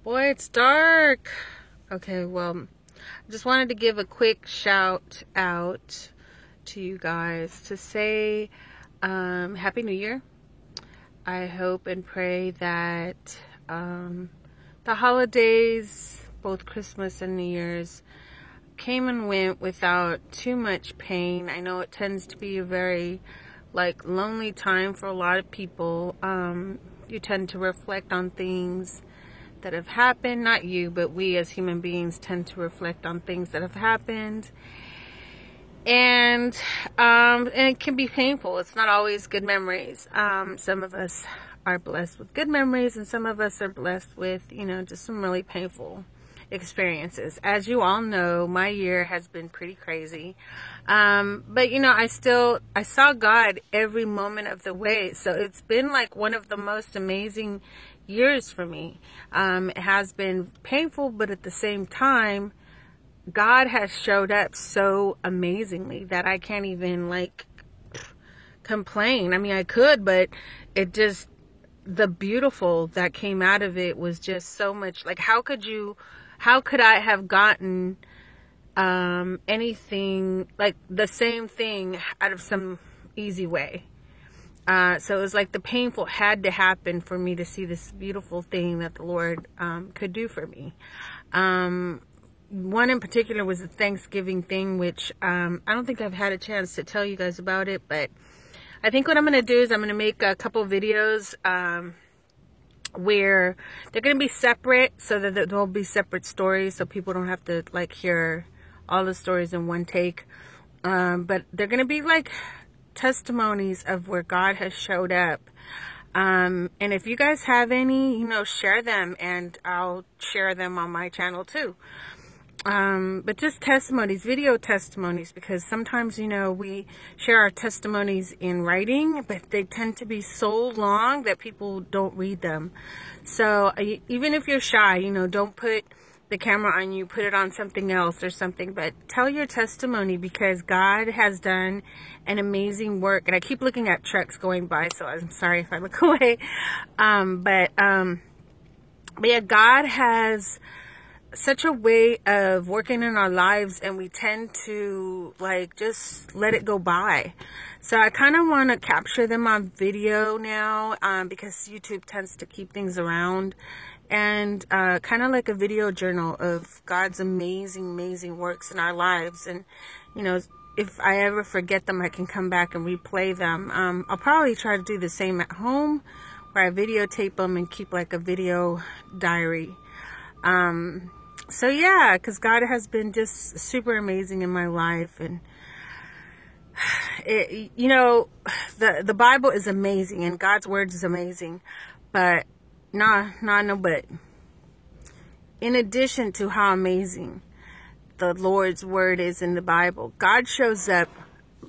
Boy, it's dark. Okay, well, I just wanted to give a quick shout out to you guys to say Happy New Year. I hope and pray that the holidays, both Christmas and New Year's, came and went without too much pain. I know it tends to be a very lonely time for a lot of people. You tend to reflect on things that have happened. Not you, but we as human beings tend to reflect on things that have happened. And it can be painful. It's not always good memories. Some of us are blessed with good memories, and some of us are blessed with, just some really painful experiences. As you all know, my year has been pretty crazy. But I saw God every moment of the way. So it's been like one of the most amazing years for me. It has been painful, but at the same time, God has showed up so amazingly that I can't even complain. I mean, I could, but the beautiful that came out of it was just so much. How could I have gotten anything the same thing out of some easy way? So it was like the painful had to happen for me to see this beautiful thing that the Lord could do for me. One in particular was the Thanksgiving thing, which I don't think I've had a chance to tell you guys about it, but I think what I'm going to do is I'm going to make a couple videos where they're going to be separate, so that there'll be separate stories, so people don't have to hear all the stories in one take. But they're going to be testimonies of where God has showed up. And if you guys have any, share them, and I'll share them on my channel too. But just testimonies, video testimonies, because sometimes, we share our testimonies in writing, but they tend to be so long that people don't read them. So even if you're shy, don't put the camera on you, put it on something else or something, but tell your testimony, because God has done an amazing work. And I keep looking at trucks going by, so I'm sorry if I look away. But yeah, God has such a way of working in our lives, and we tend to just let it go by. So I kind of want to capture them on video now, because YouTube tends to keep things around, and kind of like a video journal of God's amazing works in our lives. And if I ever forget them, I can come back and replay them. I'll probably try to do the same at home, where I videotape them and keep a video diary. So yeah, because God has been just super amazing in my life. And the Bible is amazing, and God's words is amazing, but no, but in addition to how amazing the Lord's word is in the Bible, God shows up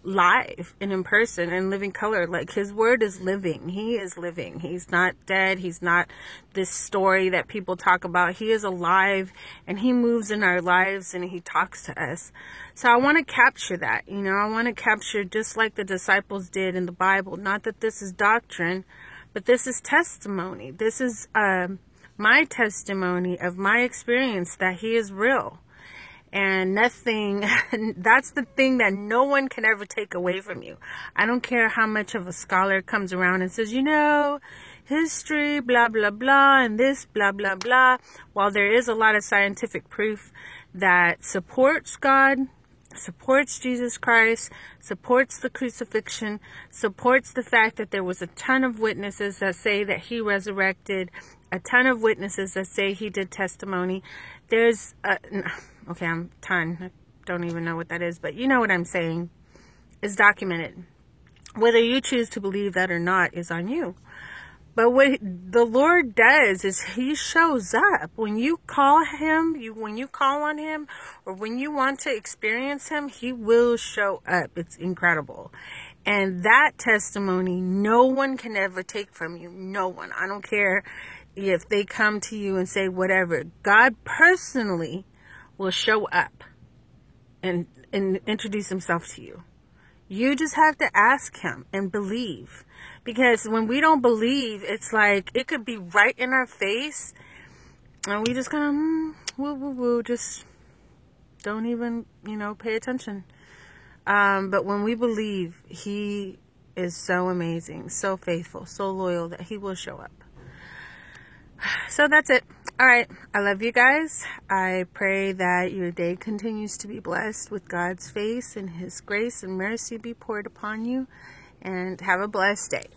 live and in person and living color. His word is living. He is living. He's not dead. He's not this story that people talk about. He is alive, and he moves in our lives, and he talks to us. So I want to capture that. I want to capture just like the disciples did in the Bible. Not that this is doctrine, but this is testimony. This is my testimony of my experience that he is real. And nothing, that's the thing that no one can ever take away from you. I don't care how much of a scholar comes around and says, history, blah, blah, blah, and this, blah, blah, blah. While there is a lot of scientific proof that supports God, supports Jesus Christ, supports the crucifixion, supports the fact that there was a ton of witnesses that say that he resurrected, a ton of witnesses that say he did testimony. There's okay, I'm ton. I don't even know what that is, but you know what I'm saying. It's documented. Whether you choose to believe that or not is on you. But what the Lord does is he shows up. When you call him, when you call on him, or when you want to experience him, he will show up. It's incredible. And that testimony, no one can ever take from you. No one. I don't care if they come to you and say whatever. God personally will show up and introduce himself to you. You just have to ask him and believe. Because when we don't believe, it's it could be right in our face, And we just kind of woo woo woo, just don't even, pay attention. But when we believe, he is so amazing, so faithful, so loyal that he will show up. So that's it. All right. I love you guys. I pray that your day continues to be blessed with God's face and his grace and mercy be poured upon you. And have a blessed day.